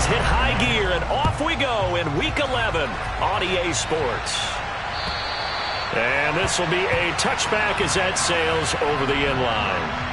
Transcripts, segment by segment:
hit high gear, and off we go in Week 11 on EA Sports. And this will be a touchback as that sails over the end line.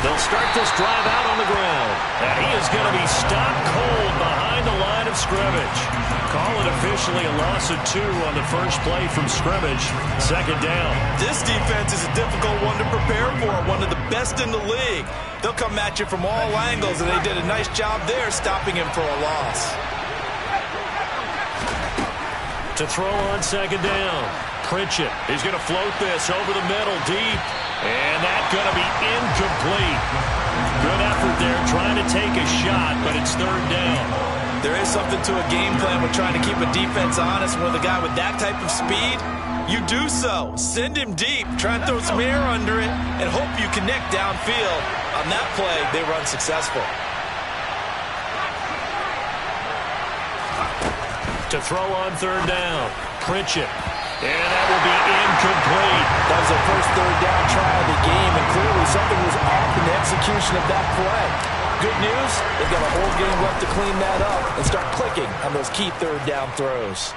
They'll start this drive out on the ground. And he is going to be stopped cold behind the line of scrimmage. Call it officially a loss of 2 on the first play from scrimmage. Second down. This defense is a difficult one to prepare for, one of the best in the league. They'll come at you from all angles, and they did a nice job there stopping him for a loss. To throw on second down. Pritchett. He's going to float this over the middle deep. And that's going to be incomplete. Good effort there trying to take a shot, but it's third down. There is something to a game plan with trying to keep a defense honest. With a guy with that type of speed, you do so. Send him deep, try and throw some air under it, and hope you connect downfield. On that play, they were unsuccessful. To throw on third down, Pritchett. And that will be incomplete. That was their first third down try of the game, and clearly something was off in the execution of that play. Good news, they've got a whole game left to clean that up and start clicking on those key third down throws.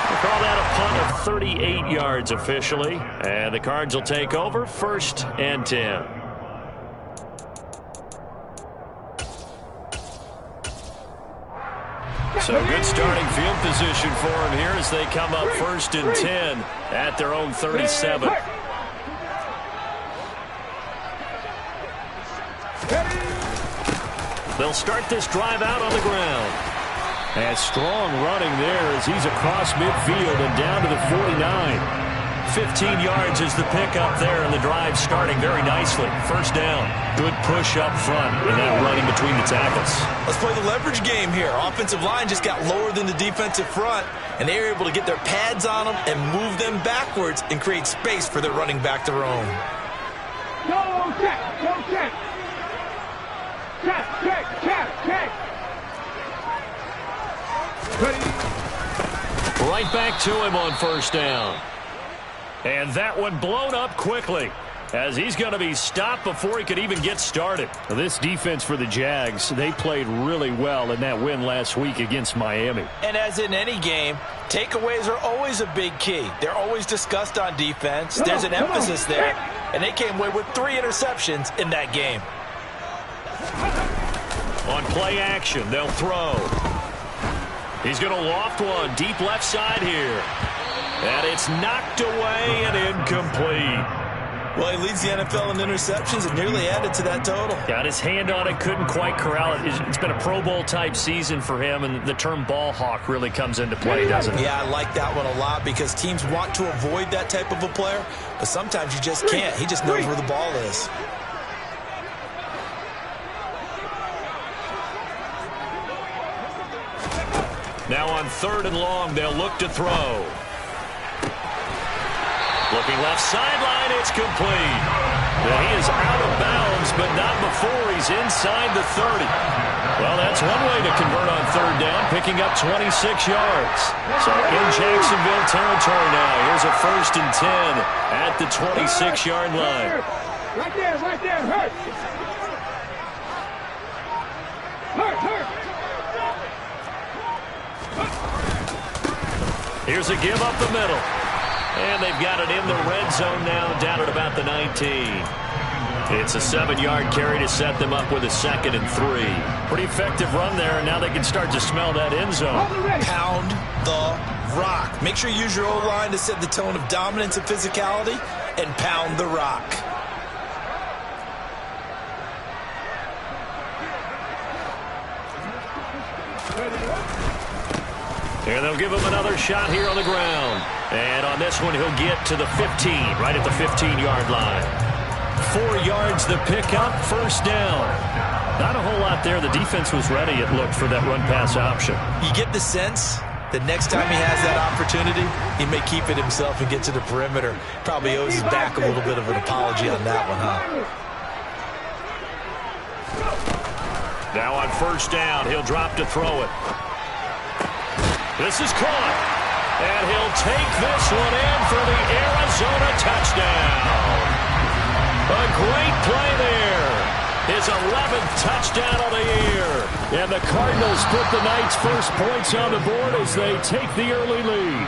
We'll call that a punt of 38 yards officially. And the Cards will take over, 1st and 10. So good starting field position for him here as they come up 1st and 10 at their own 37. They'll start this drive out on the ground. And strong running there as he's across midfield and down to the 49. 15 yards is the pickup there, and the drive starting very nicely. First down. Good push up front and that running between the tackles. Let's play the leverage game here. Offensive line just got lower than the defensive front, and they were able to get their pads on them and move them backwards and create space for their running back to roam. Go check, go check. Check, check, check, check. Right back to him on first down. And that one blown up quickly as he's going to be stopped before he could even get started. This defense for the Jags, they played really well in that win last week against Miami. And as in any game, takeaways are always a big key. They're always discussed on defense. There's an emphasis there, and they came away with 3 interceptions in that game. On play action, they'll throw. He's going to loft one deep left side here. And it's knocked away and incomplete. Well, he leads the NFL in interceptions and nearly added to that total. Got his hand on it, couldn't quite corral it. It's been a Pro Bowl-type season for him, and the term ball hawk really comes into play, doesn't it? Yeah, I like that one a lot because teams want to avoid that type of a player, but sometimes you just can't. He just knows where the ball is. Now on 3rd and long, they'll look to throw. Looking left sideline, it's complete. Well, he is out of bounds, but not before he's inside the 30. Well, that's one way to convert on third down, picking up 26 yards. So in Jacksonville territory now, here's a 1st and 10 at the 26-yard line. Right there, hurt. Hurt. Here's a give up the middle. And they've got it in the red zone now, down at about the 19. It's a 7-yard carry to set them up with a 2nd and 3. Pretty effective run there, and now they can start to smell that end zone. Pound the rock. Make sure you use your O-line to set the tone of dominance and physicality, and pound the rock. And they'll give him another shot here on the ground. And on on this one. He'll get to the 15, right at the 15-yard line. 4 yards the pickup, first down. Not a whole lot there. The defense was ready, it looked, for that run-pass option. You get the sense that next time he has that opportunity, he may keep it himself and get to the perimeter. Probably owes his back a little bit of an apology on that one, huh? Now on first down, he'll drop to throw it. This is caught. And he'll take this one in for the Arizona touchdown. A great play there. His 11th touchdown of the year. And the Cardinals put the Knights' first points on the board as they take the early lead.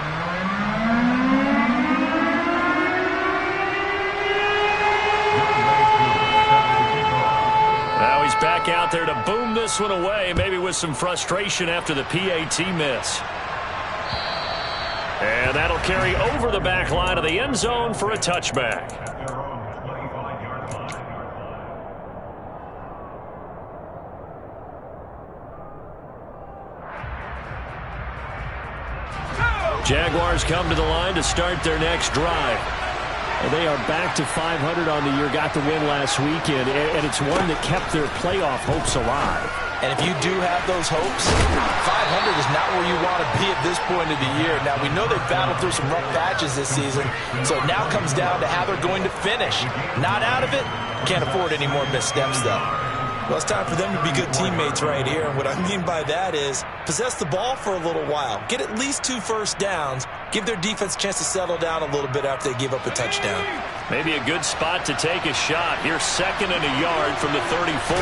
Now he's back out there to boom this one away, maybe with some frustration after the PAT miss. And that'll carry over the back line of the end zone for a touchback. Jaguars come to the line to start their next drive. And they are back to 500 on the year, got the win last weekend, and it's one that kept their playoff hopes alive. And if you do have those hopes, 500 is not where you want to be at this point of the year. Now, we know they've battled through some rough patches this season, so it now comes down to how they're going to finish. Not out of it, can't afford any more missteps, though. Well, it's time for them to be good teammates right here. And what I mean by that is possess the ball for a little while. Get at least 2 first downs. Give their defense a chance to settle down a little bit after they give up a touchdown. Maybe a good spot to take a shot. Here's 2nd and a yard from the 34.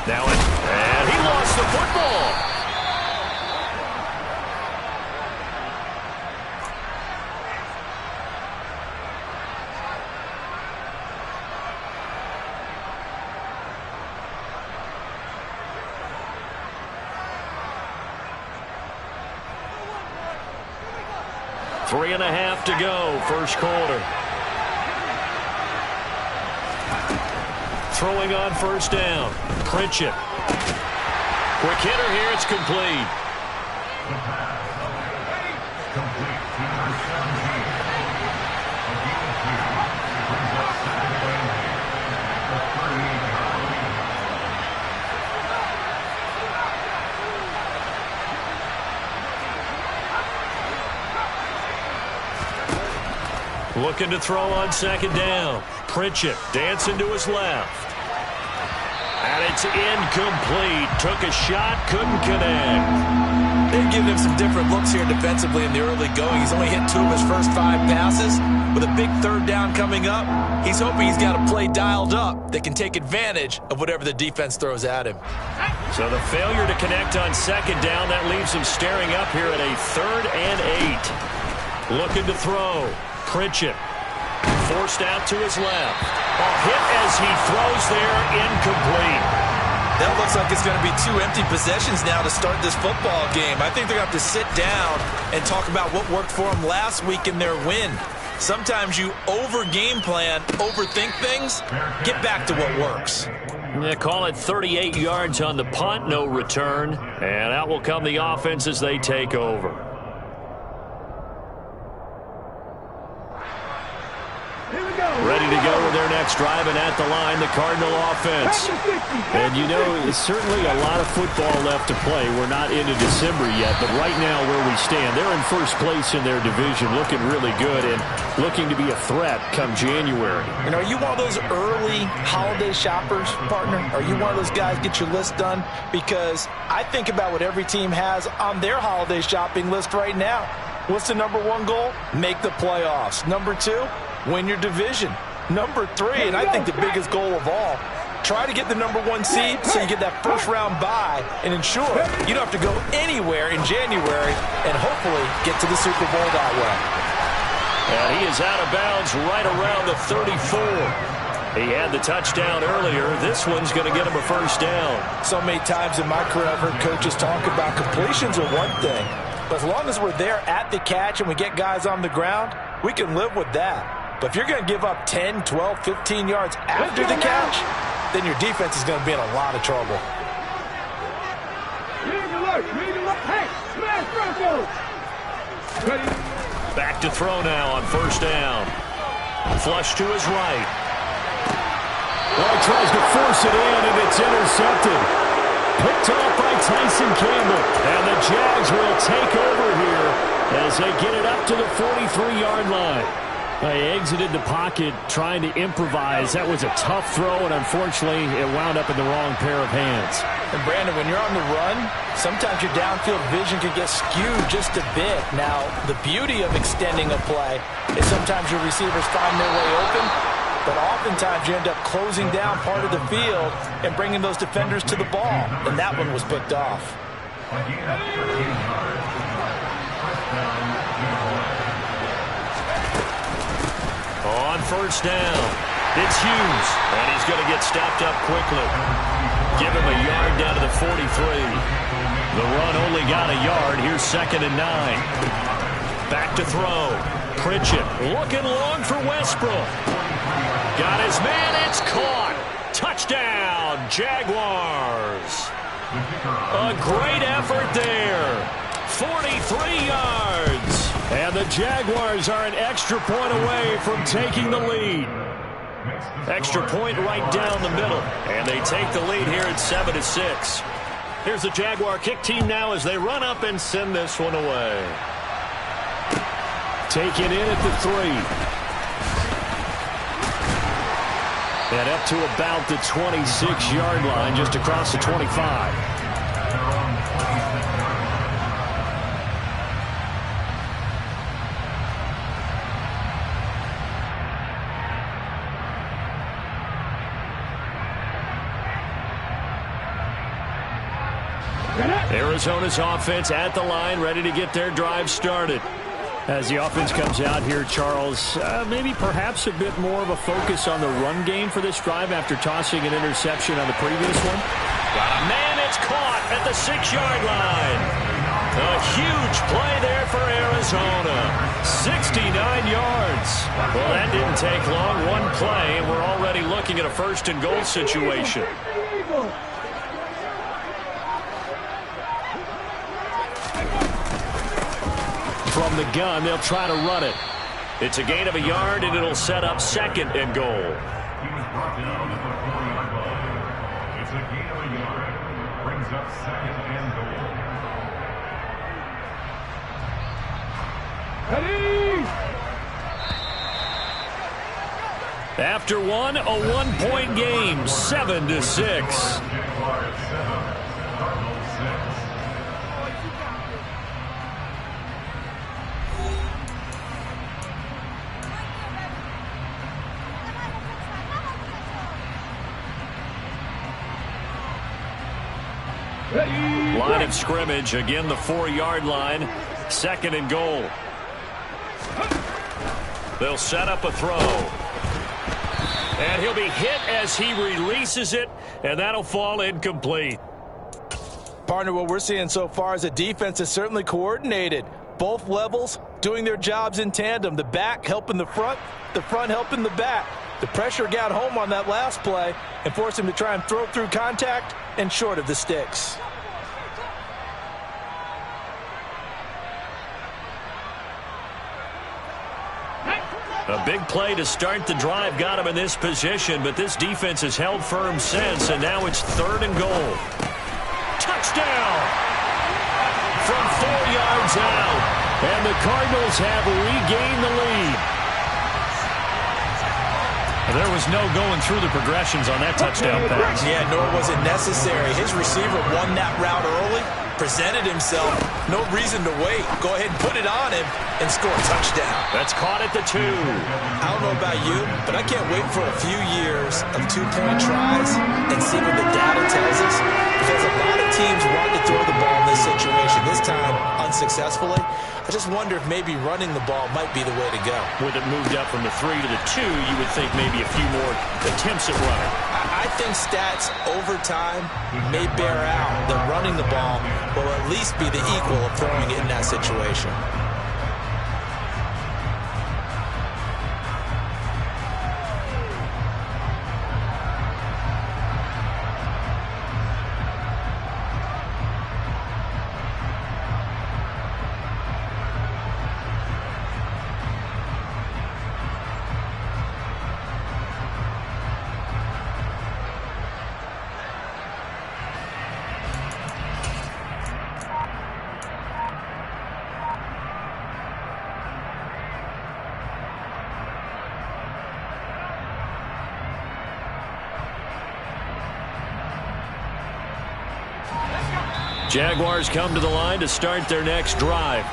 Now, and he lost the football. Three and a half to go, first quarter. Throwing on first down. Pritchett. Quick hitter here, it's complete. Looking to throw on second down. Pritchett dancing to his left. And it's incomplete. Took a shot, couldn't connect. They've given him some different looks here defensively in the early going. He's only hit 2 of his first 5 passes. With a big third down coming up, he's hoping he's got a play dialed up that can take advantage of whatever the defense throws at him. So the failure to connect on second down, that leaves him staring up here at a 3rd and 8. Looking to throw. Pritchett forced out to his left. A hit as he throws there, incomplete. That looks like it's going to be 2 empty possessions now to start this football game. I think they're going to have to sit down and talk about what worked for them last week in their win. Sometimes you over-game plan, overthink things, get back to what works. Yeah, call it 38 yards on the punt, no return. And out will come the offense as they take over. Ready to go with their next drive, and at the line, the Cardinal offense. And you know, it's certainly a lot of football left to play. We're not into December yet, but right now where we stand, they're in first place in their division, looking really good and looking to be a threat come January. And are you one of those early holiday shoppers, partner? Are you one of those guys get your list done? Because I think about what every team has on their holiday shopping list right now. What's the number 1 goal? Make the playoffs. Number 2, win your division. Number 3, and I think the biggest goal of all, try to get the number 1 seed so you get that first-round bye and ensure you don't have to go anywhere in January and hopefully get to the Super Bowl that way. And he is out of bounds right around the 34. He had the touchdown earlier. This one's going to get him a first down. So many times in my career, I've heard coaches talk about completions are one thing. But as long as we're there at the catch and we get guys on the ground, we can live with that. But if you're going to give up 10, 12, 15 yards after the catch, then your defense is going to be in a lot of trouble. Hey, smash Bronco! Ready? Back to throw now on first down. Flush to his right. Well, he tries to force it in, and it's intercepted. Picked off by Tyson Campbell. And the Jags will take over here as they get it up to the 43-yard line. They exited the pocket trying to improvise. That was a tough throw, and unfortunately, it wound up in the wrong pair of hands. And Brandon, when you're on the run, sometimes your downfield vision can get skewed just a bit. Now, the beauty of extending a play is sometimes your receivers find their way open, but oftentimes you end up closing down part of the field and bringing those defenders to the ball. And that one was picked off. On first down, it's Hughes, and he's going to get stopped up quickly. Give him a yard down to the 43. The run only got a yard. Here's 2nd and 9. Back to throw. Pritchett looking long for Westbrook. Got his man. It's caught. Touchdown, Jaguars. A great effort there. 43 yards. And the Jaguars are an extra point away from taking the lead. Extra point right down the middle. And they take the lead here at 7-6. Here's the Jaguar kick team now as they run up and send this one away. Taken in at the 3. And up to about the 26-yard line, just across the 25. Arizona's offense at the line, ready to get their drive started. As the offense comes out here, Charles, maybe perhaps a bit more of a focus on the run game for this drive after tossing an interception on the previous one. Got a man, it's caught at the 6-yard line. A huge play there for Arizona. 69 yards. Well, that didn't take long. One play, and we're already looking at a 1st and goal situation. From the gun, they'll try to run it. It's a gain of a yard, and it'll set up 2nd and goal. He was brought down at the 40-yard line. It's a gain of a yard. Brings up 2nd and goal. Ready? After one, a 1-point game, 7-6. Line of scrimmage, again the 4-yard line, 2nd and goal. They'll set up a throw. And he'll be hit as he releases it, and that'll fall incomplete. Partner, what we're seeing so far is the defense is certainly coordinated. Both levels doing their jobs in tandem. The back helping the front helping the back. The pressure got home on that last play and forced him to try and throw through contact and short of the sticks. A big play to start the drive got him in this position, but this defense has held firm since, and now it's 3rd and goal. Touchdown! From 4 yards out, and the Cardinals have regained the lead. There was no going through the progressions on that touchdown pass. Yeah, nor was it necessary. His receiver won that route early, presented himself, no reason to wait. Go ahead and put it on him and score a touchdown. That's caught at the 2. I don't know about you, but I can't wait for a few years of 2-point tries and see what the data tells us, because a lot of teams want to throw the ball in this situation, this time unsuccessfully. I just wonder if maybe running the ball might be the way to go. With it moved up from the 3 to the 2, you would think maybe a few more attempts at running. I think stats over time may bear out that running the ball will at least be the equal of throwing it in that situation. Jaguars come to the line to start their next drive.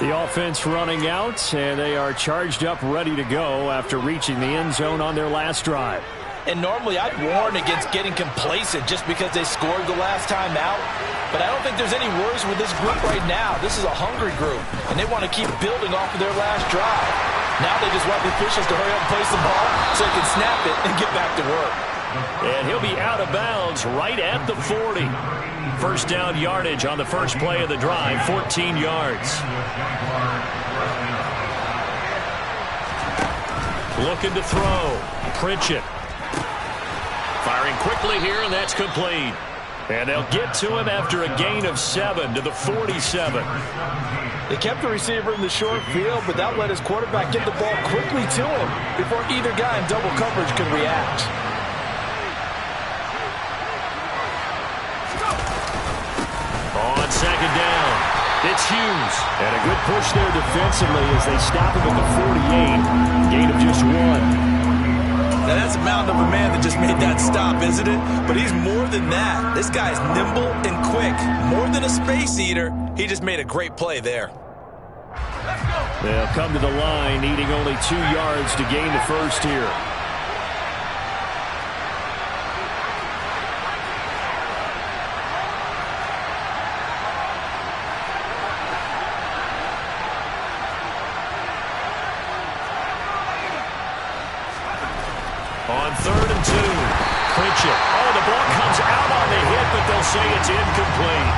The offense running out, and they are charged up, ready to go after reaching the end zone on their last drive. And normally I'd warn against getting complacent just because they scored the last time out. But I don't think there's any worries with this group right now. This is a hungry group, and they want to keep building off of their last drive. Now they just want the officials to hurry up and place the ball so they can snap it and get back to work. And he'll be out of bounds right at the 40. First down yardage on the first play of the drive, 14 yards. Looking to throw. Pritchett. Firing quickly here, and that's complete. And they'll get to him after a gain of 7 to the 47. They kept the receiver in the short field, but that let his quarterback get the ball quickly to him before either guy in double coverage could react. On second down, it's Hughes. And a good push there defensively as they stop him at the 48. Gain of just 1. Now that's a mountain of a man that just made that stop, isn't it? But he's more than that. This guy's nimble and quick. More than a space eater, he just made a great play there. They'll come to the line, needing only 2 yards to gain the first here. On 3rd and 2, Pritchett. Oh, the ball comes out on the hit, but they'll say it's incomplete.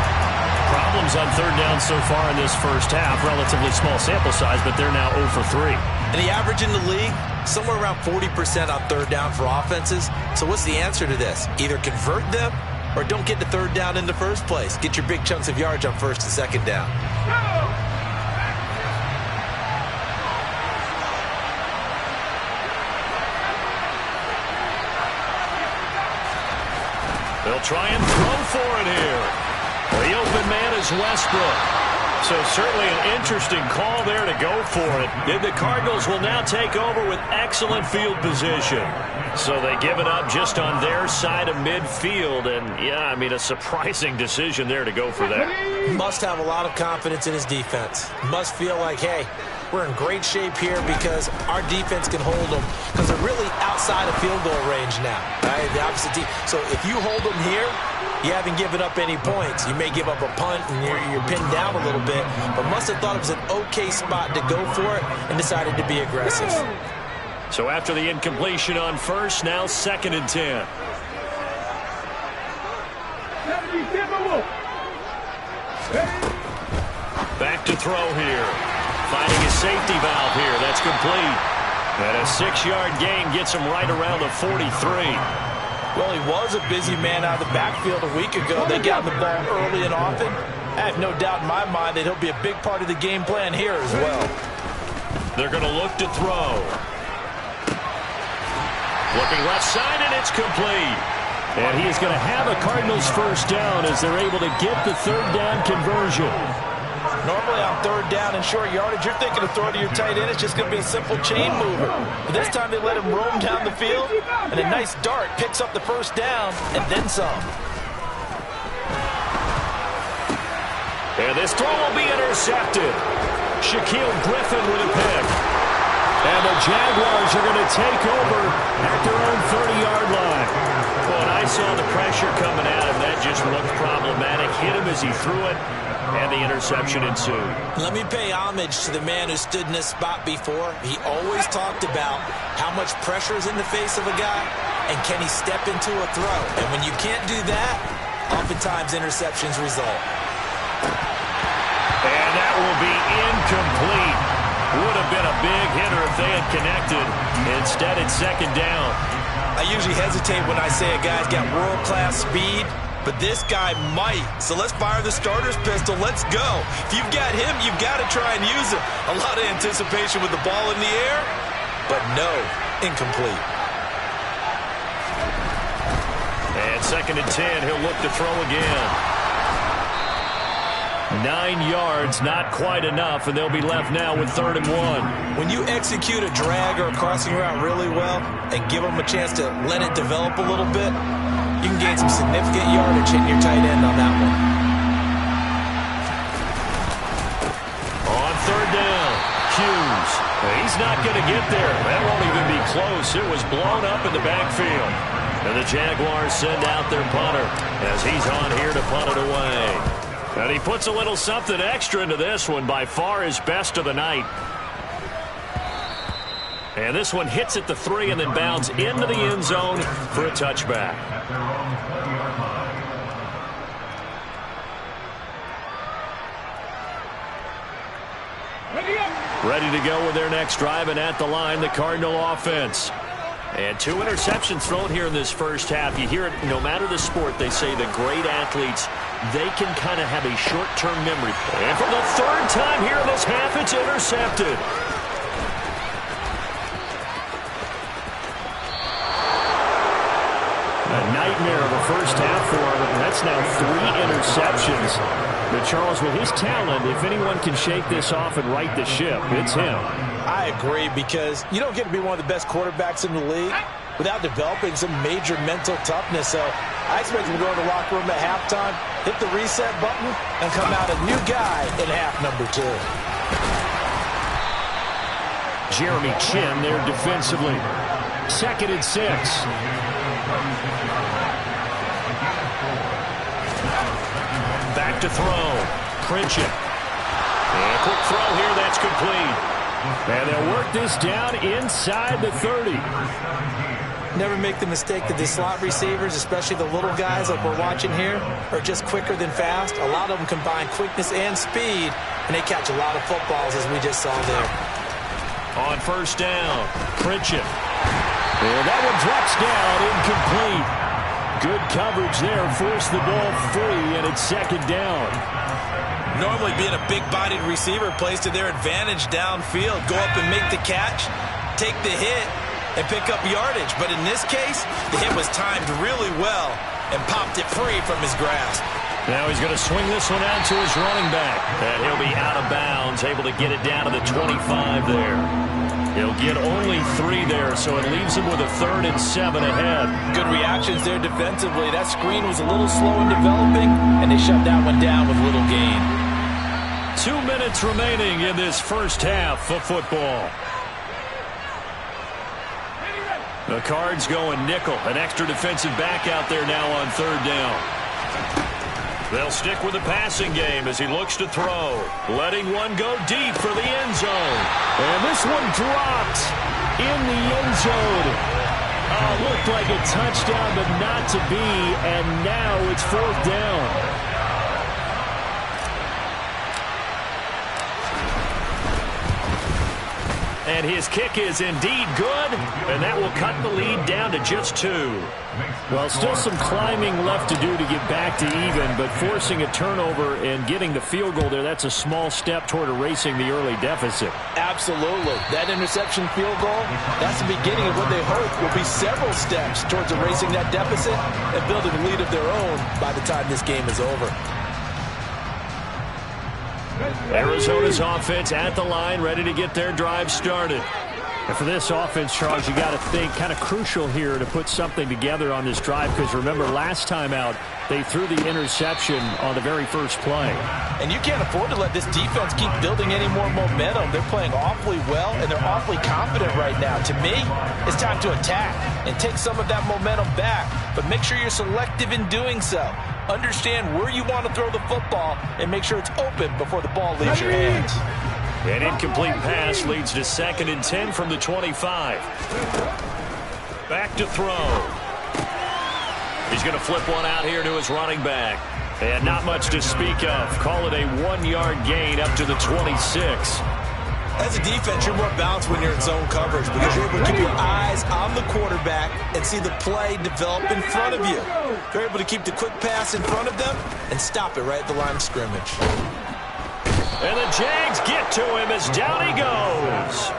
Problems on 3rd down so far in this first half. Relatively small sample size, but they're now 0 for 3. And the average in the league, somewhere around 40% on 3rd down for offenses. So what's the answer to this? Either convert them or don't get to 3rd down in the first place. Get your big chunks of yards on 1st and 2nd down. They'll try and throw for it here. The open man is Westbrook. So certainly an interesting call there to go for it. And the Cardinals will now take over with excellent field position. So they give it up just on their side of midfield. And, yeah, I mean, a surprising decision there to go for that. Must have a lot of confidence in his defense. Must feel like, hey, we're in great shape here because our defense can hold them because they're really outside of field goal range now. Right? The opposite team. So if you hold them here, you haven't given up any points. You may give up a punt and you're pinned down a little bit, but must have thought it was an okay spot to go for it and decided to be aggressive. So after the incompletion on 1st, now 2nd and 10. Back to throw here. Finding a safety valve here. That's complete. And a 6-yard gain gets him right around the 43. Well, he was a busy man out of the backfield a week ago. They got the ball early and often. I have no doubt in my mind that he'll be a big part of the game plan here as well. They're going to look to throw. Looking left side, and it's complete. And he is going to have a Cardinals first down as they're able to get the 3rd down conversion. Normally on 3rd down and short yardage, you're thinking of throwing to your tight end. It's just going to be a simple chain mover. But this time they let him roam down the field, and a nice dart picks up the first down and then some. And this throw will be intercepted. Shaquille Griffin with a pick. And the Jaguars are going to take over at their own 30-yard line. Well, and I saw the pressure coming at him. That just looked problematic. Hit him as he threw it, and the interception ensued. Let me pay homage to the man who stood in this spot before. He always talked about how much pressure is in the face of a guy, and can he step into a throw. And when you can't do that, oftentimes interceptions result. And that will be incomplete. Would have been a big hitter if they had connected. Instead, it's 2nd down. I usually hesitate when I say a guy's got world-class speed, but this guy might. So let's fire the starter's pistol. Let's go. If you've got him, you've got to try and use him. A lot of anticipation with the ball in the air, but no, incomplete. And 2nd and 10, he'll look to throw again. 9 yards, not quite enough, and they'll be left now with 3rd and 1. When you execute a drag or a crossing route really well and give them a chance to let it develop a little bit, you can gain some significant yardage hitting your tight end on that one. shoes. He's not going to get there. That won't even be close. It was blown up in the backfield. And the Jaguars send out their punter as he's on here to punt it away. And he puts a little something extra into this one, by far his best of the night. And this one hits at the 3 and then bounds into the end zone for a touchback. Ready to go with their next drive, and at the line, the Cardinal offense. And 2 interceptions thrown here in this first half. You hear it, no matter the sport, they say the great athletes, they can kind of have a short-term memory. And for the 3rd time here in this half, it's intercepted. A nightmare of a first half for him. That's now 3 interceptions. But Charles, with his talent, if anyone can shake this off and right the ship, it's him. I agree, because you don't get to be one of the best quarterbacks in the league without developing some major mental toughness. So I expect him to go to the locker room at halftime, hit the reset button, and come out a new guy in half number 2. Jeremy Chin there defensively. 2nd and 6. Back to throw. Pritchett. And a quick throw here. That's complete. And they'll work this down inside the 30. Never make the mistake that the slot receivers, especially the little guys like we're watching here, are just quicker than fast. A lot of them combine quickness and speed, and they catch a lot of footballs, as we just saw there. On first down, Pritchett. And that one drops down, incomplete. Good coverage there, forced the ball free, and it's 2nd down. Normally being a big-bodied receiver plays to their advantage downfield. Go up and make the catch, take the hit, and pick up yardage. But in this case, the hit was timed really well and popped it free from his grasp. Now he's going to swing this one out to his running back. And he'll be out of bounds, able to get it down to the 25 there. He'll get only 3 there, so it leaves him with a 3rd and 7 ahead. Good reactions there defensively. That screen was a little slow in developing, and they shut that one down with little gain. 2 minutes remaining in this first half of football. The Cards going nickel. An extra defensive back out there now on 3rd down. They'll stick with the passing game as he looks to throw. Letting one go deep for the end zone. And this one dropped in the end zone. Looked like a touchdown, but not to be. And now it's 4th down. And his kick is indeed good, and that will cut the lead down to just 2. Well, still some climbing left to do to get back to even, but forcing a turnover and getting the field goal there, that's a small step toward erasing the early deficit. Absolutely. That interception field goal, that's the beginning of what they hope will be several steps towards erasing that deficit and building a lead of their own by the time this game is over. Arizona's offense at the line, ready to get their drive started. And for this offense, Charles, you got to think kind of crucial here to put something together on this drive, because remember last time out they threw the interception on the very first play. And you can't afford to let this defense keep building any more momentum. They're playing awfully well, and they're awfully confident right now. To me, it's time to attack and take some of that momentum back, but make sure you're selective in doing so. Understand where you want to throw the football and make sure it's open before the ball leaves your hands. An incomplete pass leads to 2nd and 10 from the 25. Back to throw. He's going to flip one out here to his running back. And not much to speak of. Call it a 1-yard gain up to the 26. As a defense, you're more balanced when you're in zone coverage because you're able to keep your eyes on the quarterback and see the play develop in front of you. You're able to keep the quick pass in front of them and stop it right at the line of scrimmage. And the Jags get to him as down he goes.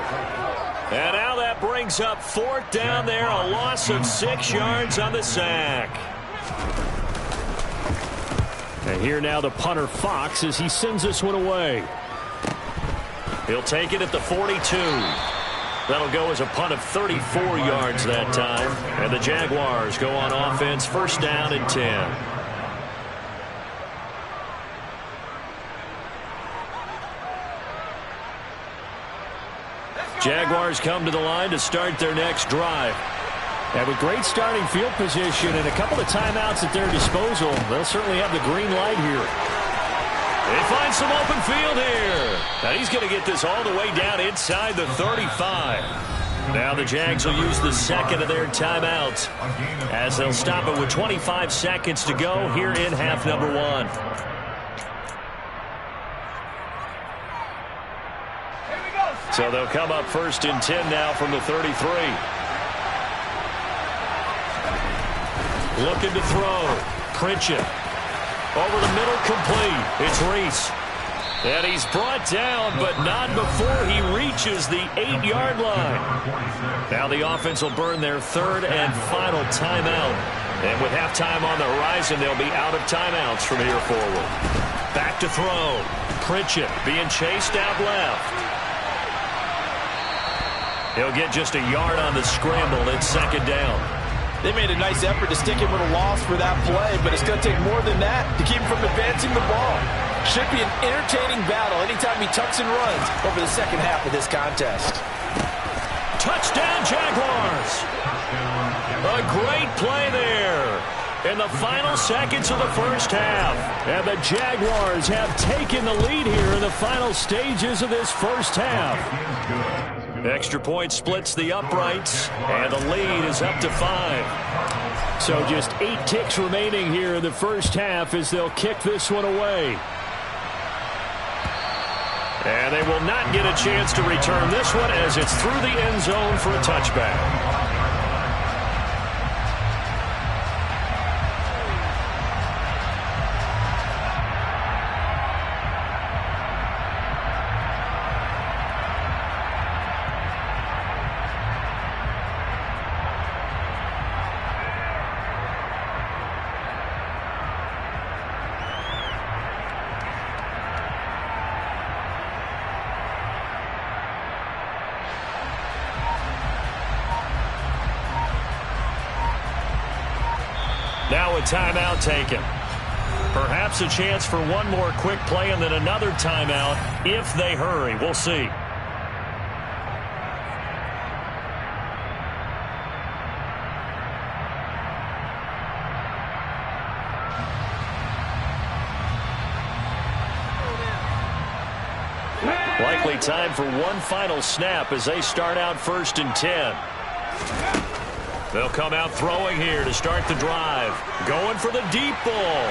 And now that brings up 4th down there, a loss of 6 yards on the sack. And here now the punter Fox as he sends this one away. He'll take it at the 42. That'll go as a punt of 34 yards that time. And the Jaguars go on offense, 1st down and 10. Jaguars come to the line to start their next drive. And with great starting field position and a couple of timeouts at their disposal, they'll certainly have the green light here. They find some open field here. Now he's going to get this all the way down inside the 35. Now the Jags will use the second of their timeouts as they'll stop it with 25 seconds to go here in half number 1. So they'll come up 1st and 10 now from the 33. Looking to throw. Pritchett. Over the middle, complete. It's Reese. And he's brought down, but not before he reaches the 8-yard line. Now the offense will burn their 3rd and final timeout. And with halftime on the horizon, they'll be out of timeouts from here forward. Back to throw. Pritchett being chased out left. He'll get just a yard on the scramble. It's 2nd down. They made a nice effort to stick him with a loss for that play, but it's going to take more than that to keep him from advancing the ball. Should be an entertaining battle anytime he tucks and runs over the second half of this contest. Touchdown, Jaguars. A great play there in the final seconds of the first half. And the Jaguars have taken the lead here in the final stages of this first half. Extra point splits the uprights, and the lead is up to 5. So just 8 ticks remaining here in the first half as they'll kick this one away. And they will not get a chance to return this one as it's through the end zone for a touchback. Now a timeout taken. Perhaps a chance for one more quick play and then another timeout if they hurry. We'll see. Likely time for one final snap as they start out 1st and 10. They'll come out throwing here to start the drive. Going for the deep ball.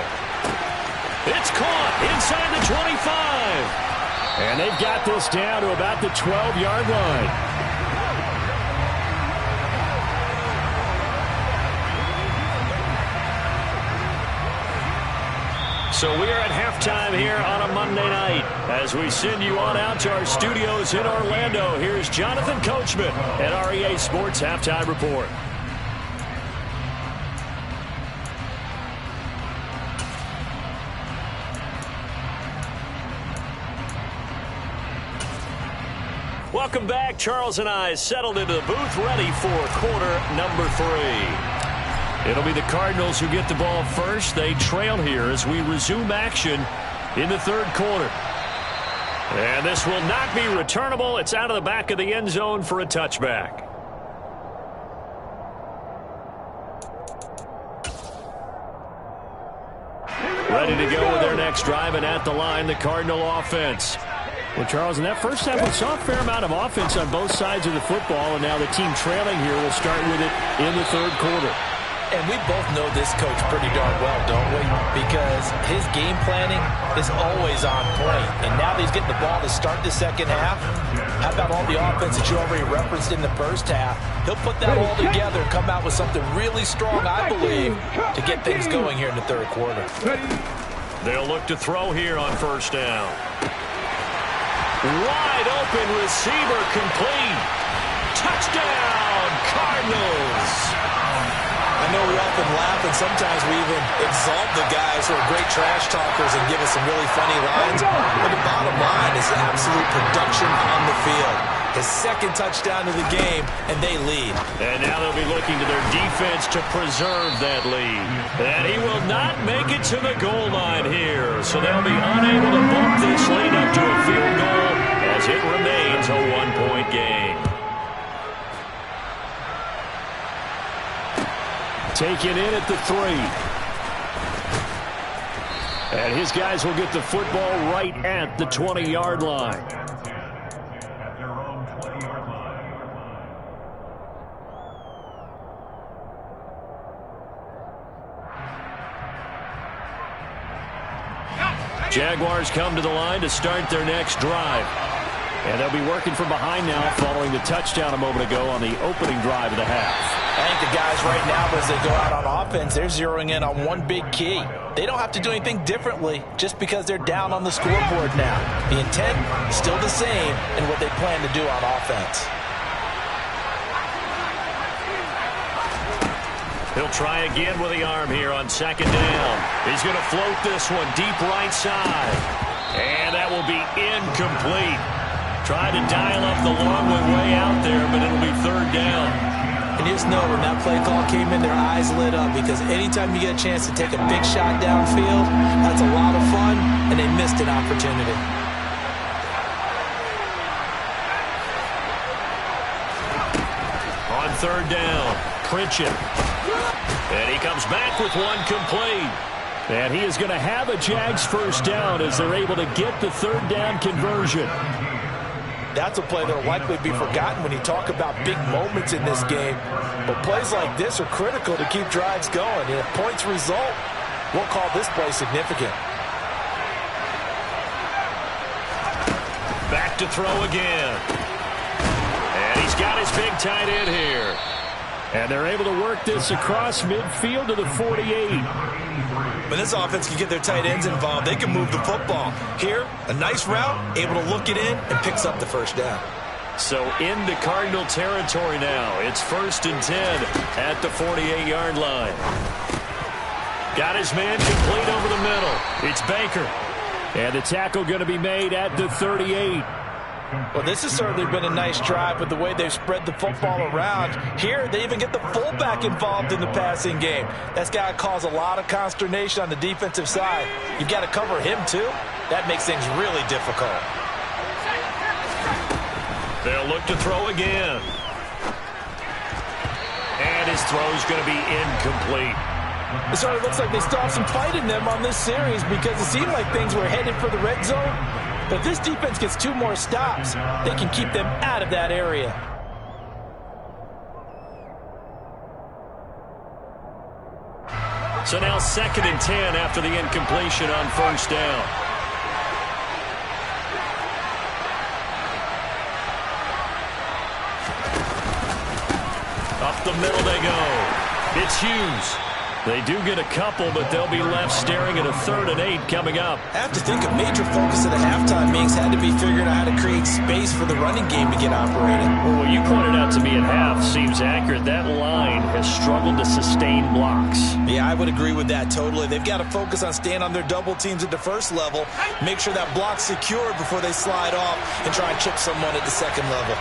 It's caught inside the 25. And they've got this down to about the 12-yard line. So we are at halftime here on a Monday night. As we send you on out to our studios in Orlando, here's Jonathan Coachman at REA Sports Halftime Report. Welcome back. Charles and I settled into the booth ready for quarter number 3. It'll be the Cardinals who get the ball first. They trail here as we resume action in the 3rd quarter. And this will not be returnable. It's out of the back of the end zone for a touchback. Ready to go with their next drive, and at the line, the Cardinal offense. Well, Charles, in that first half, we saw a fair amount of offense on both sides of the football, and now the team trailing here will start with it in the 3rd quarter. And we both know this coach pretty darn well, don't we? Because his game planning is always on point. And now that he's getting the ball to start the second half, how about all the offense that you already referenced in the first half? He'll put that all together and come out with something really strong, I believe, to get things going here in the 3rd quarter. They'll look to throw here on 1st down. Wide open receiver, complete. Touchdown, Cardinals. I know we often laugh, and sometimes we even exalt the guys who are great trash talkers and give us some really funny lines. But the bottom line is absolute production on the field. His 2nd touchdown of the game, and they lead. And now they'll be looking to their defense to preserve that lead. And he will not make it to the goal line here. So they'll be unable to bump this lead up to a field goal as it remains a 1-point game. Taken in at the 3. And his guys will get the football right at the 20-yard line. At their own 20-yard line. Jaguars come to the line to start their next drive. And they'll be working from behind now following the touchdown a moment ago on the opening drive of the half. I think the guys right now, as they go out on offense, they're zeroing in on one big key. They don't have to do anything differently just because they're down on the scoreboard now. The intent is still the same in what they plan to do on offense. He'll try again with the arm here on second down. He's going to float this one deep right side. And that will be incomplete. Tried to dial up the long way out there, but it'll be third down. And just know when that play call came in, their eyes lit up because anytime you get a chance to take a big shot downfield, that's a lot of fun, and they missed an opportunity. On third down, Pritchett. And he comes back with one complete. And he is going to have a Jags first down as they're able to get the third down conversion. That's a play that will likely be forgotten when you talk about big moments in this game. But plays like this are critical to keep drives going. And if points result, we'll call this play significant. Back to throw again. And he's got his big tight end here. And they're able to work this across midfield to the 48. When this offense can get their tight ends involved, they can move the football. Here, a nice route, able to look it in, and picks up the first down. So into Cardinal territory now. It's 1st and 10 at the 48-yard line. Got his man complete over the middle. It's Baker. And the tackle going to be made at the 38. Well, this has certainly been a nice drive with the way they've spread the football around. Here, they even get the fullback involved in the passing game. That's got to cause a lot of consternation on the defensive side. You've got to cover him, too. That makes things really difficult. They'll look to throw again. And his throw's going to be incomplete. It sort of looks like they still have some fight in them on this series because it seemed like things were headed for the red zone. But if this defense gets 2 more stops, they can keep them out of that area. So now 2nd and 10 after the incompletion on first down. Up the middle they go. It's Hughes. They do get a couple, but they'll be left staring at a 3rd and 8 coming up. I have to think a major focus of the halftime meetings had to be figuring out how to create space for the running game to get operating. Well, what you pointed out to me at half seems accurate. That line has struggled to sustain blocks. Yeah, I would agree with that totally. They've got to focus on staying on their double teams at the first level, make sure that block's secure before they slide off and try and chip someone at the second level.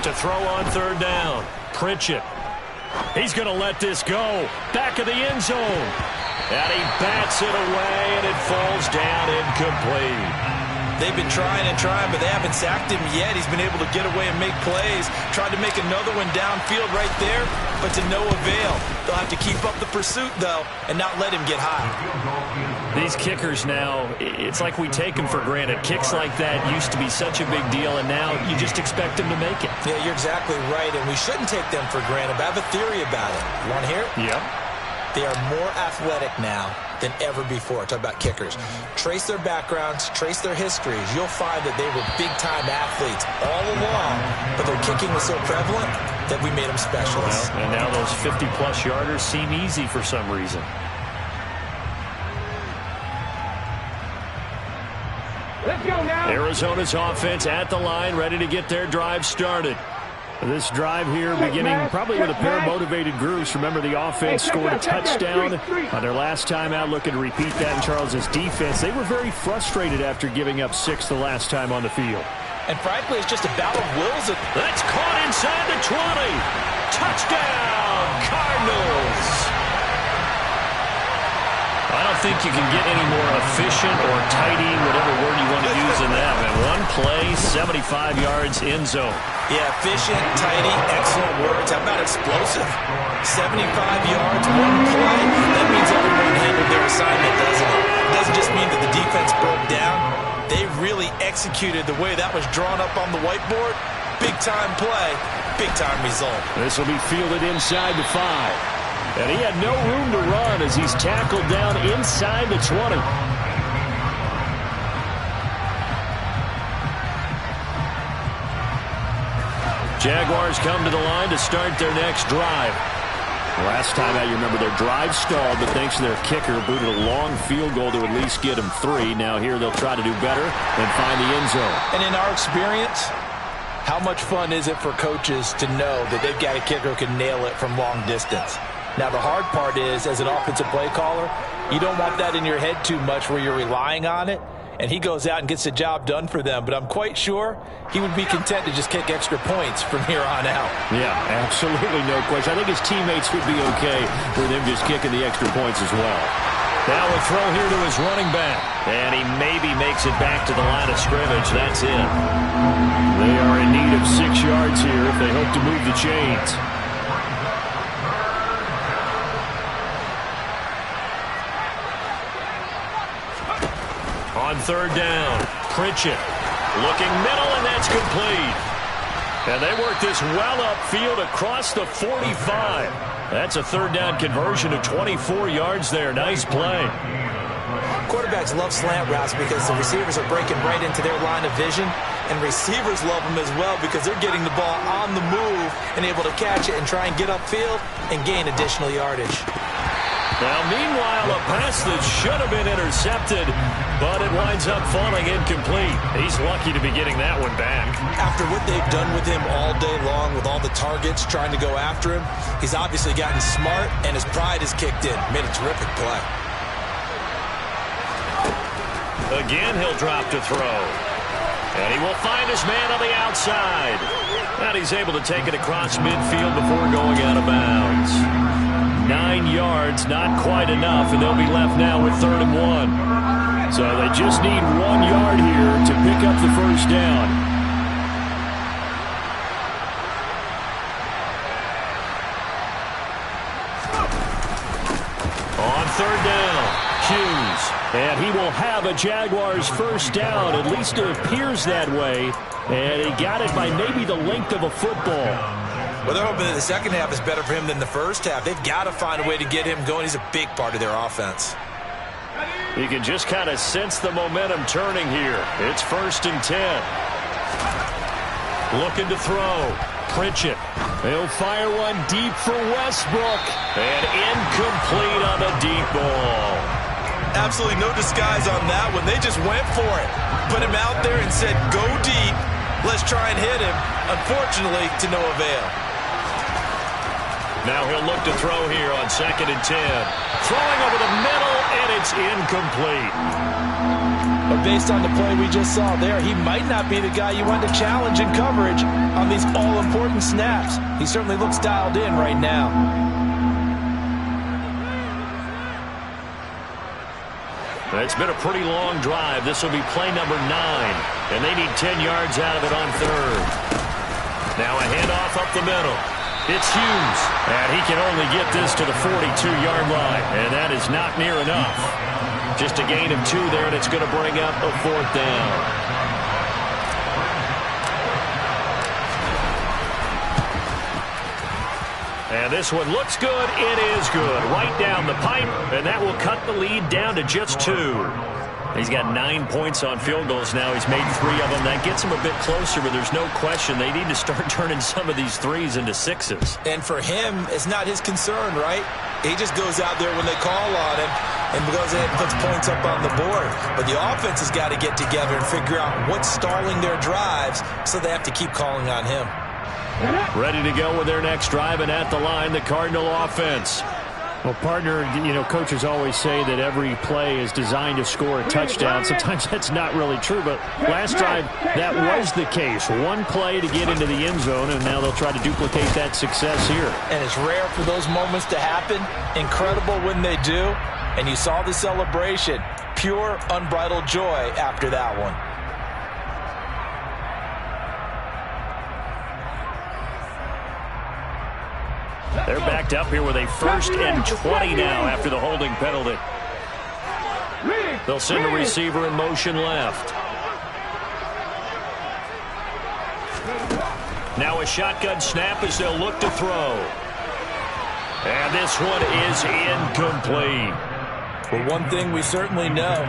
To throw on third down, Pritchett. He's going to let this go. Back of the end zone. And he bats it away, and it falls down incomplete. They've been trying and trying, but they haven't sacked him yet. He's been able to get away and make plays. Tried to make another one downfield right there, but to no avail. They'll have to keep up the pursuit, though, and not let him get high. These kickers now, it's like we take them for granted. Kicks like that used to be such a big deal, and now you just expect them to make it. Yeah, you're exactly right, and we shouldn't take them for granted, but I have a theory about it. You want to hear it? Yep. They are more athletic now than ever before. Talk about kickers. Trace their backgrounds, trace their histories. You'll find that they were big-time athletes all along, but their kicking was so prevalent that we made them specialists. Well, and now those 50-plus yarders seem easy for some reason. Let's go now. Arizona's offense at the line, ready to get their drive started. This drive here beginning probably with a pair of motivated groups. Remember, the offense scored a touchdown on their last time out, looking to repeat that in Charles's defense. They were very frustrated after giving up 6 the last time on the field. And frankly, it's just a battle of wills. That's caught inside the 20. Touchdown, Cardinals. I don't think you can get any more efficient or tidy, whatever word you want to use in that. Man, one play, 75 yards, end zone. Yeah, efficient, tidy, excellent words. How about explosive? 75 yards, one play. That means everyone handled their assignment, doesn't it? It doesn't just mean that the defense broke down. They really executed the way that was drawn up on the whiteboard. Big-time play, big-time result. This will be fielded inside the 5. And he had no room to run as he's tackled down inside the 20. Jaguars come to the line to start their next drive. Last time out, you remember their drive stalled, but thanks to their kicker, booted a long field goal to at least get them 3. Now here they'll try to do better and find the end zone. And in our experience, how much fun is it for coaches to know that they've got a kicker who can nail it from long distance? Now, the hard part is, as an offensive play caller, you don't want that in your head too much where you're relying on it, and he goes out and gets the job done for them. But I'm quite sure he would be content to just kick extra points from here on out. Yeah, absolutely no question. I think his teammates would be okay with him just kicking the extra points as well. Now a throw here to his running back. And he maybe makes it back to the line of scrimmage. That's it. They are in need of 6 yards here if they hope to move the chains. On third down, Pritchett looking middle, and that's complete. And they work this well upfield across the 45. That's a third down conversion of 24 yards there. Nice play. Quarterbacks love slant routes because the receivers are breaking right into their line of vision, and receivers love them as well because they're getting the ball on the move and able to catch it and try and get upfield and gain additional yardage. Now, meanwhile, a pass that should have been intercepted, but it winds up falling incomplete. He's lucky to be getting that one back. After what they've done with him all day long with all the targets trying to go after him, he's obviously gotten smart, and his pride has kicked in. Made a terrific play. Again, he'll drop to throw. And he will find his man on the outside. And he's able to take it across midfield before going out of bounds. 9 yards, not quite enough, and they'll be left now with 3rd and 1. So they just need 1 yard here to pick up the first down. On 3rd down, Hughes. And he will have a Jaguars first down. At least it appears that way. And he got it by maybe the length of a football. Well, they're hoping that the second half is better for him than the first half. They've got to find a way to get him going. He's a big part of their offense. You can just kind of sense the momentum turning here. It's 1st and 10. Looking to throw. Pritchett. They'll fire one deep for Westbrook. And incomplete on the deep ball. Absolutely no disguise on that one. They just went for it. Put him out there and said, go deep. Let's try and hit him. Unfortunately, to no avail. Now he'll look to throw here on 2nd and 10. Throwing over the middle, and it's incomplete. But based on the play we just saw there, he might not be the guy you want to challenge in coverage on these all-important snaps. He certainly looks dialed in right now. It's been a pretty long drive. This will be play number 9. And they need 10 yards out of it on 3rd. Now a handoff up the middle. It's Hughes. And he can only get this to the 42-yard line. And that is not near enough. Just a gain of 2 there, and it's going to bring up a 4th down. And this one looks good. It is good. Right down the pipe, and that will cut the lead down to just 2. He's got 9 points on field goals now. He's made 3 of them. That gets him a bit closer, but there's no question they need to start turning some of these 3s into 6s. And for him, it's not his concern, right? He just goes out there when they call on him and goes ahead and puts points up on the board. But the offense has got to get together and figure out what's stalling their drives, so they have to keep calling on him. Ready to go with their next drive, and at the line, the Cardinal offense. Well, partner, coaches always say that every play is designed to score a touchdown. Sometimes that's not really true, but last drive, that was the case. One play to get into the end zone, and now they'll try to duplicate that success here. And it's rare for those moments to happen. Incredible when they do. And you saw the celebration. Pure, unbridled joy after that one. They're backed up here with a 1st and 20 now after the holding penalty. They'll send the receiver in motion left. Now a shotgun snap as they'll look to throw. And this one is incomplete. Well, one thing we certainly know,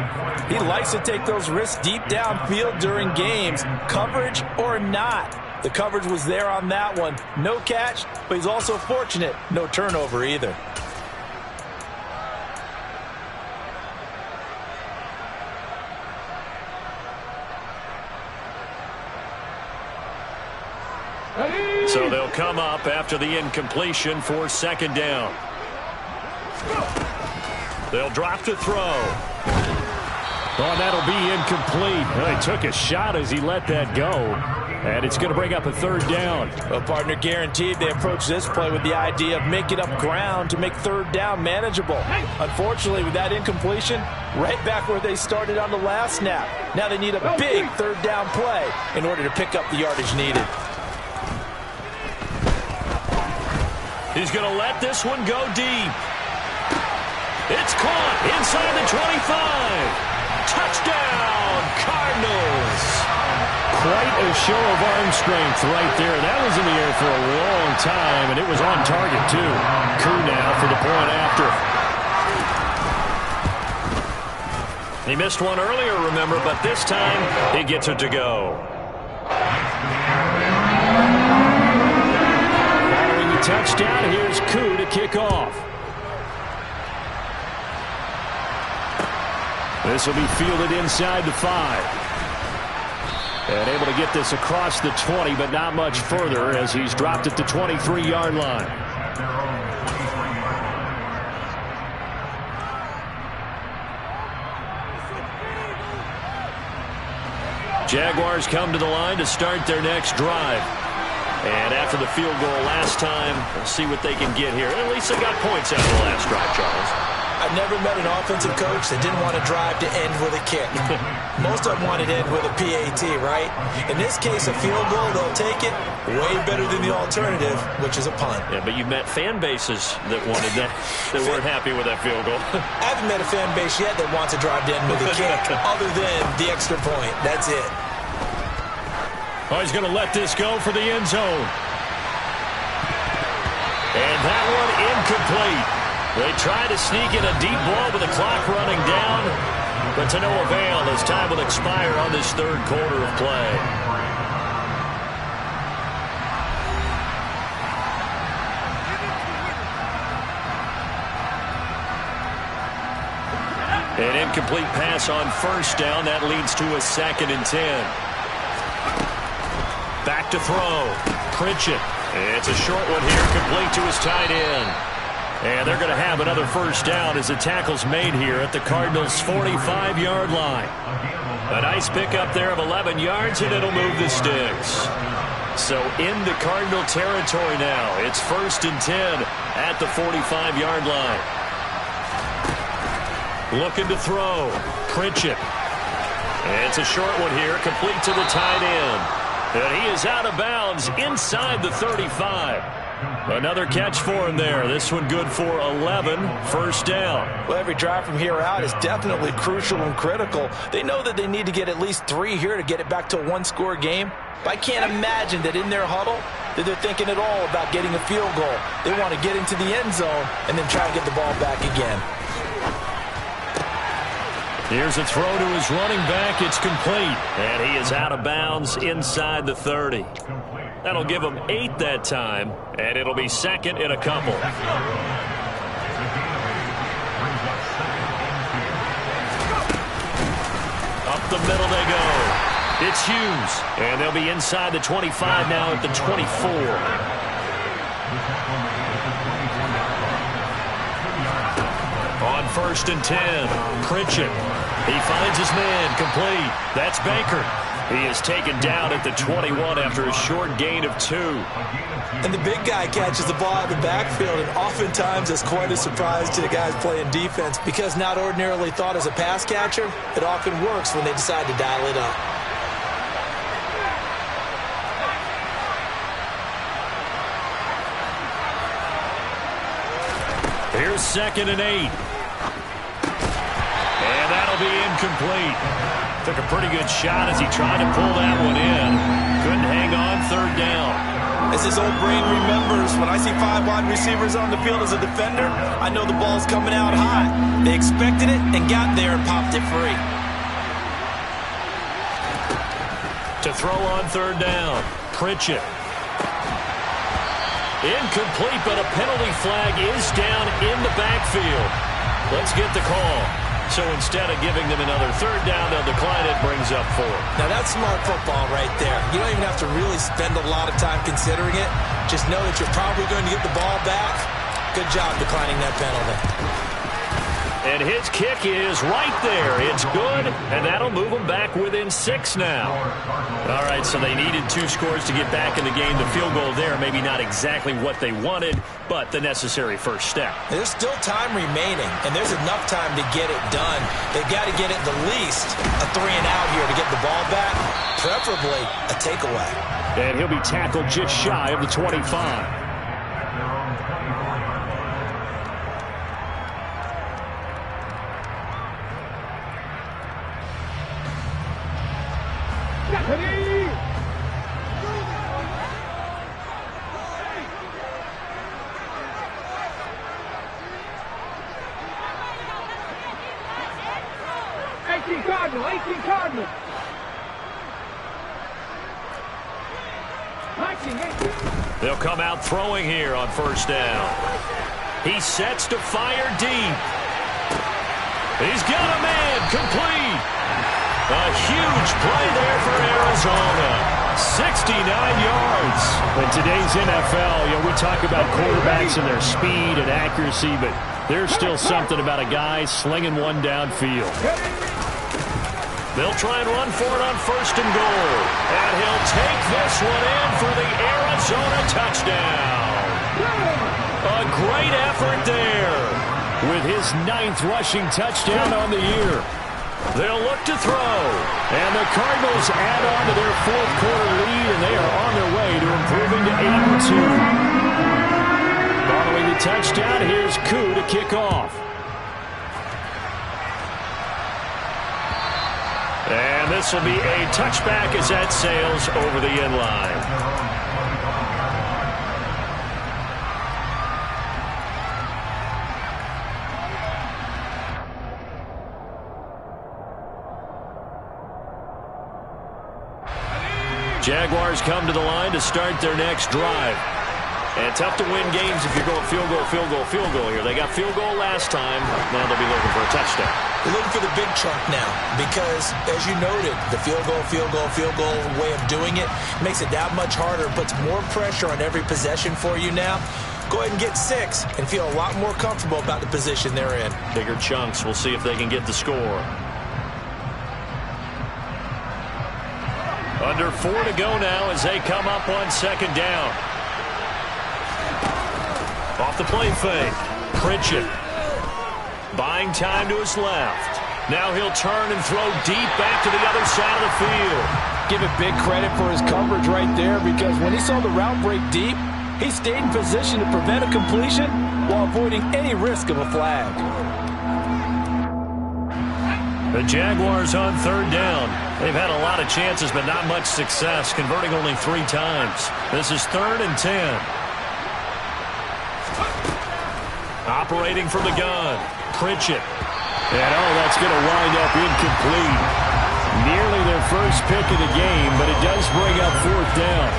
he likes to take those risks deep downfield during games, coverage or not. The coverage was there on that one. No catch, but he's also fortunate. No turnover either. So they'll come up after the incompletion for 2nd down. They'll drop to throw. Oh, that'll be incomplete. Well, he took a shot as he let that go. And it's going to bring up a 3rd down. Well, partner, guaranteed they approach this play with the idea of making up ground to make 3rd down manageable. Unfortunately, with that incompletion, right back where they started on the last snap. Now they need a big 3rd down play in order to pick up the yardage needed. He's going to let this one go deep. It's caught inside the 25. Touchdown, Cardinals. Quite a show of arm strength right there. That was in the air for a long time, and it was on target, too. Koo now for the point after. He missed one earlier, remember, but this time he gets it to go. Following the touchdown, here's Koo to kick off. This will be fielded inside the 5. And able to get this across the 20, but not much further as he's dropped at the 23-yard line. Jaguars come to the line to start their next drive. And after the field goal last time, we'll see what they can get here. At least they got points out of the last drive, Charles. I've never met an offensive coach that didn't want to drive to end with a kick. Most of them wanted to end with a PAT, right? In this case, a field goal, they'll take it. Way better than the alternative, which is a punt. Yeah, but you've met fan bases that wanted that, that weren't happy with that field goal. I haven't met a fan base yet that wants to drive to end with a kick, other than the extra point. That's it. Oh, he's going to let this go for the end zone. And that one incomplete. They try to sneak in a deep ball with the clock running down, but to no avail as time will expire on this 3rd quarter of play. An incomplete pass on 1st down. That leads to a 2nd and 10. Back to throw. Pritchett. It's a short one here, complete to his tight end. And they're going to have another 1st down as the tackle's made here at the Cardinals' 45-yard line. A nice pickup there of 11 yards, and it'll move the sticks. So in the Cardinal territory now. It's 1st and 10 at the 45-yard line. Looking to throw. Pritchett. It's a short one here, complete to the tight end. And he is out of bounds inside the 35. Another catch for him there. This one good for 11. 1st down. Well, every drive from here out is definitely crucial and critical. They know that they need to get at least 3 here to get it back to a 1-score game. But I can't imagine that in their huddle that they're thinking at all about getting a field goal. They want to get into the end zone and then try to get the ball back again. Here's a throw to his running back. It's complete. And he is out of bounds inside the 30. That'll give him 8 that time, and it'll be 2nd and a couple. Up the middle they go. It's Hughes, and they'll be inside the 25 now at the 24. On 1st and 10, Pritchett. He finds his man, complete. That's Baker. He is taken down at the 21 after a short gain of 2. And the big guy catches the ball out of the backfield, and oftentimes it's quite a surprise to the guys playing defense because not ordinarily thought as a pass catcher, it often works when they decide to dial it up. Here's 2nd and 8. And that'll be incomplete. Took a pretty good shot as he tried to pull that one in. Couldn't hang on 3rd down. As his old brain remembers, when I see 5 wide receivers on the field as a defender, I know the ball's coming out high. They expected it and got there and popped it free. To throw on 3rd down, Pritchett. Incomplete, but a penalty flag is down in the backfield. Let's get the call. So instead of giving them another 3rd down, they'll decline it, brings up 4. Now that's smart football right there. You don't even have to really spend a lot of time considering it. Just know that you're probably going to get the ball back. Good job declining that penalty. And his kick is right there. It's good, and that'll move them back within 6 now. All right, so they needed 2 scores to get back in the game. The field goal there, maybe not exactly what they wanted, but the necessary first step. There's still time remaining, and there's enough time to get it done. They've got to get at the least a 3-and-out here to get the ball back, preferably a takeaway. And he'll be tackled just shy of the 25. Cardinal. They'll come out throwing here on 1st down. He sets to fire deep. He's got a man complete. A huge play there for Arizona. 69 yards. In today's NFL, we talk about quarterbacks and their speed and accuracy, but there's still something about a guy slinging one downfield. They'll try and run for it on 1st and goal. And he'll take this one in for the Arizona touchdown. A great effort there. With his 9th rushing touchdown on the year. They'll look to throw. And the Cardinals add on to their 4th quarter lead, and they are on their way to improving to 8-2. Following the touchdown, here's Koo to kick off. And this will be a touchback as that sails over the end line. Jaguars come to the line to start their next drive. And tough to win games if you're going field goal, field goal, field goal here. They got field goal last time. Now they'll be looking for a touchdown. They're looking for the big chunk now because, as you noted, the field goal way of doing it makes it that much harder, puts more pressure on every possession for you now. Go ahead and get 6 and feel a lot more comfortable about the position they're in. Bigger chunks. We'll see if they can get the score. Under 4 to go now as they come up on 2nd down. Off the play fake. Pritchett. Buying time to his left. Now he'll turn and throw deep back to the other side of the field. Give it big credit for his coverage right there because when he saw the route break deep, he stayed in position to prevent a completion while avoiding any risk of a flag. The Jaguars on 3rd down. They've had a lot of chances, but not much success, converting only 3 times. This is 3rd and 10. Operating from the gun, Pritchett. And that's going to wind up incomplete. Nearly their first pick of the game, but it does bring up 4th down.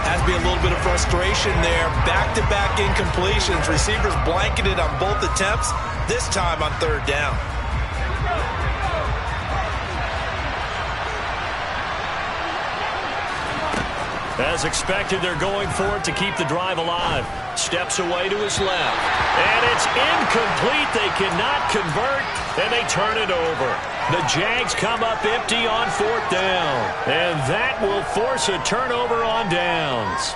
Has to be a little bit of frustration there. Back-to-back incompletions. Receivers blanketed on both attempts, this time on 3rd down. As expected, they're going for it to keep the drive alive. Steps away to his left. And it's incomplete. They cannot convert, and they turn it over. The Jags come up empty on 4th down. And that will force a turnover on downs.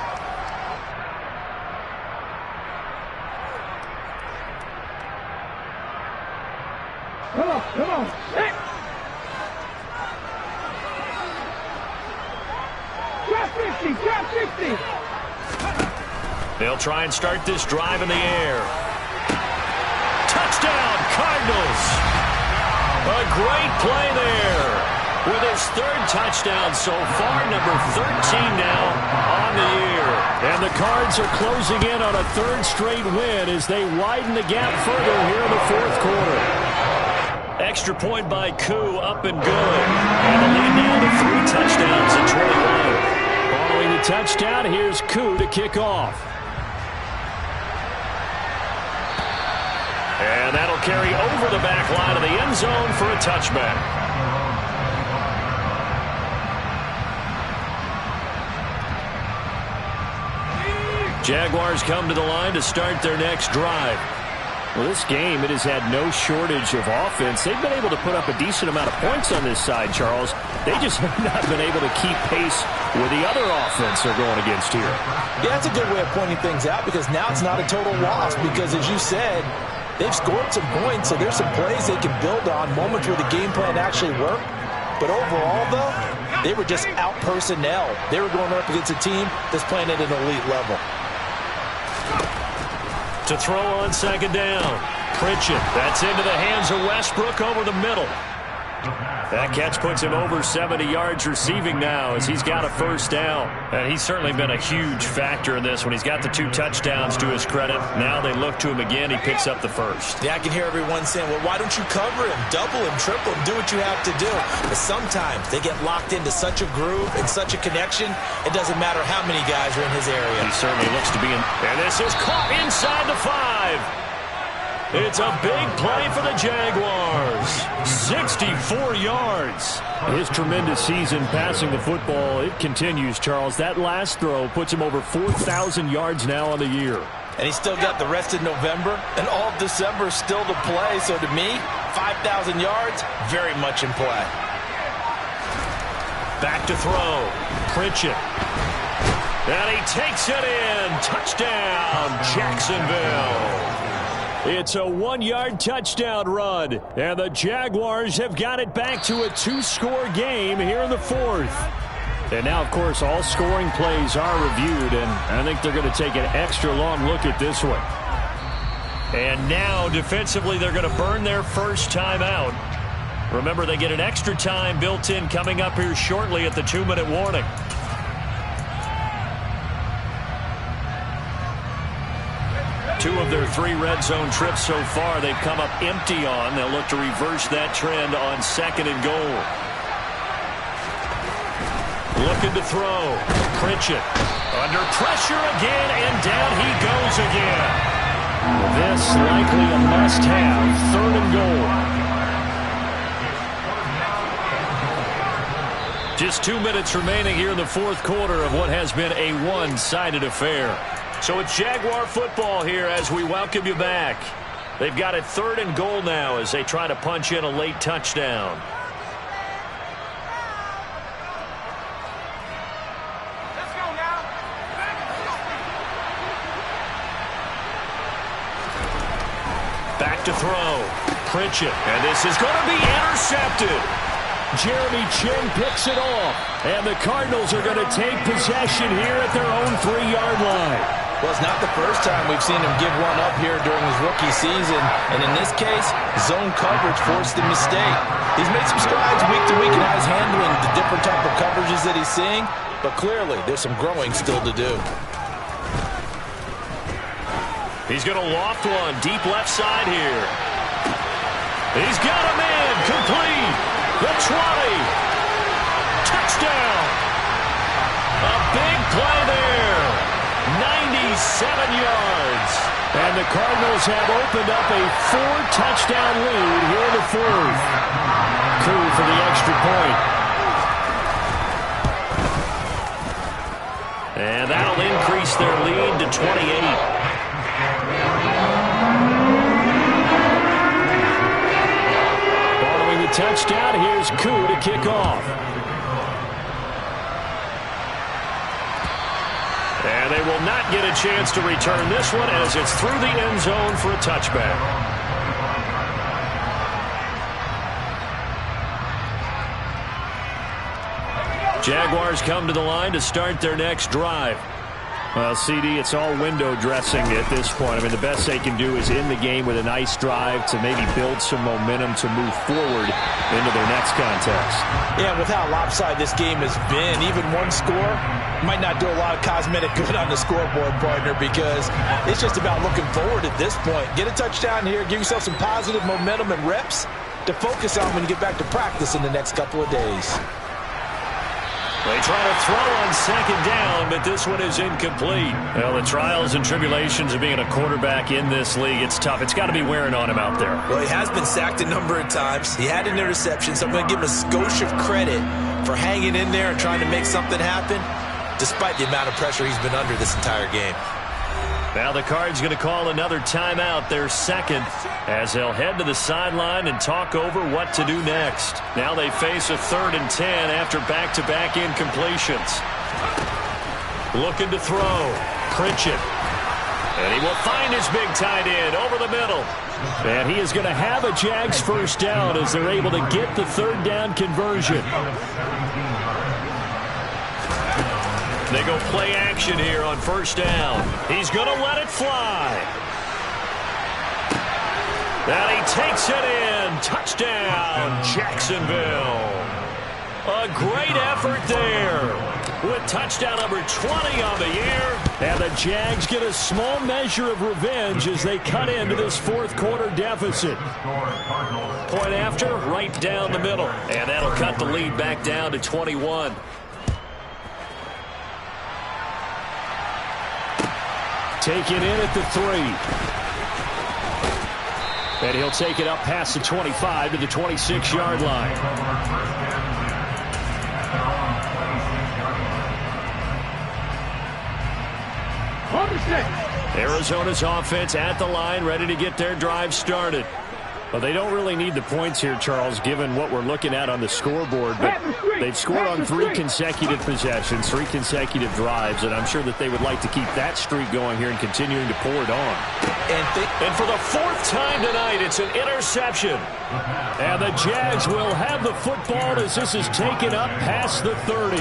Come on, come on. Hey. Drop 50, drop 50. They'll try and start this drive in the air. Touchdown, Cardinals. A great play there. With his 3rd touchdown so far, number 13 now on the year. And the Cards are closing in on a 3rd straight win as they widen the gap further here in the 4th quarter. Extra point by Koo, up and good. And the lead now to 3 touchdowns in 21. Following the touchdown, here's Koo to kick off. And that'll carry over the back line of the end zone for a touchback. Jaguars come to the line to start their next drive. Well, this game, it has had no shortage of offense. They've been able to put up a decent amount of points on this side, Charles. They just have not been able to keep pace with the other offense they're going against here. Yeah, that's a good way of pointing things out because now it's not a total loss because, as you said, they've scored some points, so there's some plays they can build on, moments where the game plan actually worked. But overall, though, they were just out personnel. They were going up against a team that's playing at an elite level. To throw on 2nd down. Pritchett. That's into the hands of Westbrook over the middle. That catch puts him over 70 yards receiving now as he's got a 1st down. And he's certainly been a huge factor in this when he's got the 2 touchdowns to his credit. Now they look to him again. He picks up the 1st. Yeah, I can hear everyone saying, well, why don't you cover him? Double him, triple him, do what you have to do. But sometimes they get locked into such a groove and such a connection, it doesn't matter how many guys are in his area. He certainly looks to be in. And this is caught inside the 5. It's a big play for the Jaguars. 64 yards. His tremendous season passing the football, it continues, Charles. That last throw puts him over 4,000 yards now on the year. And he's still got the rest of November and all of December still to play. So to me, 5,000 yards, very much in play. Back to throw. Pritchett. And he takes it in. Touchdown, Jacksonville. It's a 1-yard touchdown run, and the Jaguars have got it back to a 2-score game here in the 4th. And now, of course, all scoring plays are reviewed, and I think they're going to take an extra long look at this one. And now, defensively, they're going to burn their 1st time out. Remember, they get an extra time built in coming up here shortly at the 2-minute warning. Two of their 3 red zone trips so far, they've come up empty on. They'll look to reverse that trend on 2nd and goal. Looking to throw. Pritchett under pressure again, and down he goes again. This likely a must-have. 3rd and goal. Just 2 minutes remaining here in the 4th quarter of what has been a one-sided affair. So it's Jaguar football here as we welcome you back. They've got it 3rd and goal now as they try to punch in a late touchdown. Let's go now. Back to throw. Pritchett. And this is going to be intercepted. Jeremy Chin picks it off. And the Cardinals are going to take possession here at their own 3-yard line. Well, it's not the first time we've seen him give one up here during his rookie season. And in this case, zone coverage forced the mistake. He's made some strides week to week in how he's handling the different type of coverages that he's seeing. But clearly, there's some growing still to do. He's going to loft one deep left side here. He's got him in. Complete. The 20. Touchdown. A big play there. 97 yards. And the Cardinals have opened up a 4-touchdown lead here in the 4th. Koo for the extra point. And that'll increase their lead to 28. touchdown. Here's Koo to kick off. And they will not get a chance to return this one as it's through the end zone for a touchback. Jaguars come to the line to start their next drive. Well, CD, it's all window dressing at this point. I mean, the best they can do is end the game with a nice drive to maybe build some momentum to move forward into their next contest. Yeah, with how lopsided this game has been, even one score might not do a lot of cosmetic good on the scoreboard, partner, because it's just about looking forward at this point. Get a touchdown here, give yourself some positive momentum and reps to focus on when you get back to practice in the next couple of days. They try to throw on second down, but this one is incomplete. Well, the trials and tribulations of being a quarterback in this league, it's tough. It's got to be wearing on him out there. Well, he has been sacked a number of times. He had an interception, so I'm going to give him a skosh of credit for hanging in there and trying to make something happen, despite the amount of pressure he's been under this entire game. Now the Cards going to call another timeout, their second, as they'll head to the sideline and talk over what to do next. Now they face a 3rd and 10 after back-to-back incompletions. Looking to throw. Pritchett. And he will find his big tight end over the middle. And he is going to have a Jags first down as they're able to get the 3rd down conversion. They go play action here on first down. He's going to let it fly. And he takes it in. Touchdown, Jacksonville. A great effort there with touchdown number 20 on the year. And the Jags get a small measure of revenge as they cut into this 4th quarter deficit. Point after, right down the middle. And that'll cut the lead back down to 21. Taken in at the 3. And he'll take it up past the 25 to the 26-yard line. Arizona's offense at the line, ready to get their drive started. Well, they don't really need the points here, Charles, given what we're looking at on the scoreboard. But they've scored on 3 consecutive possessions, 3 consecutive drives, and I'm sure that they would like to keep that streak going here and continuing to pour it on. And for the 4th time tonight, it's an interception. And the Jags will have the football as this is taken up past the 30.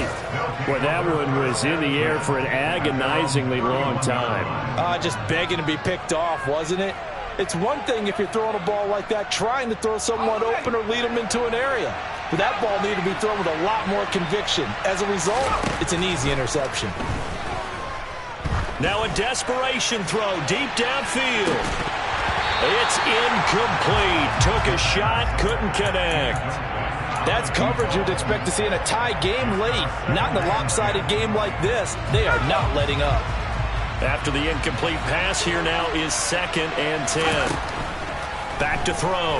Well, that one was in the air for an agonizingly long time. Just begging to be picked off, wasn't it? It's one thing if you're throwing a ball like that, trying to throw someone open or lead them into an area. But that ball needed to be thrown with a lot more conviction. As a result, it's an easy interception. Now a desperation throw deep downfield. It's incomplete. Took a shot, couldn't connect. That's coverage you'd expect to see in a tie game late. Not in a lopsided game like this. They are not letting up. After the incomplete pass, here now is 2nd and 10. Back to throw.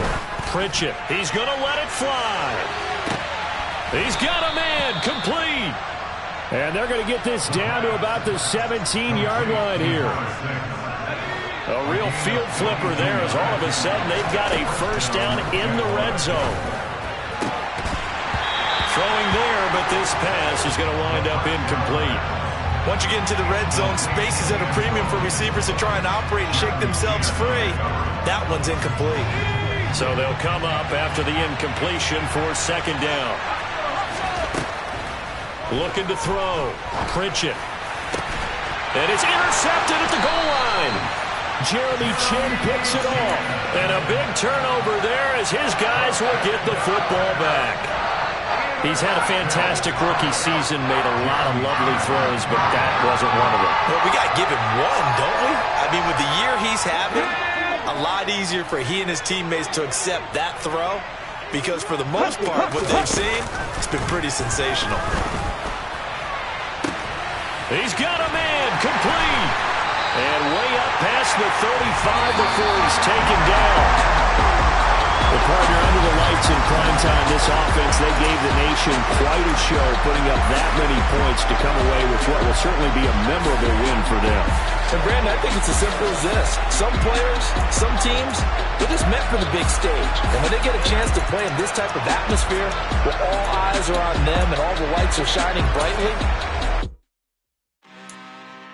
Pritchett. He's going to let it fly. He's got a man. Complete. And they're going to get this down to about the 17-yard line here. A real field flipper there as all of a sudden they've got a first down in the red zone. Throwing there, but this pass is going to wind up incomplete. Once you get into the red zone, space is at a premium for receivers to try and operate and shake themselves free. That one's incomplete. So they'll come up after the incompletion for 2nd down. Looking to throw. Pritchett. And it's intercepted at the goal line. Jeremy Chin picks it off. And a big turnover there as his guys will get the football back. He's had a fantastic rookie season, made a lot of lovely throws, but that wasn't one of them. Well, we got to give him one, don't we? I mean, with the year he's having, a lot easier for he and his teammates to accept that throw because for the most part, what they've seen, it's been pretty sensational. He's got a man, complete. And way up past the 35 before he's taken down. Well, partner, under the lights in prime time, this offense, they gave the nation quite a show, putting up that many points to come away with what will certainly be a memorable win for them. And, Brandon, I think it's as simple as this. Some players, some teams, they're just meant for the big stage. And when they get a chance to play in this type of atmosphere, where all eyes are on them and all the lights are shining brightly,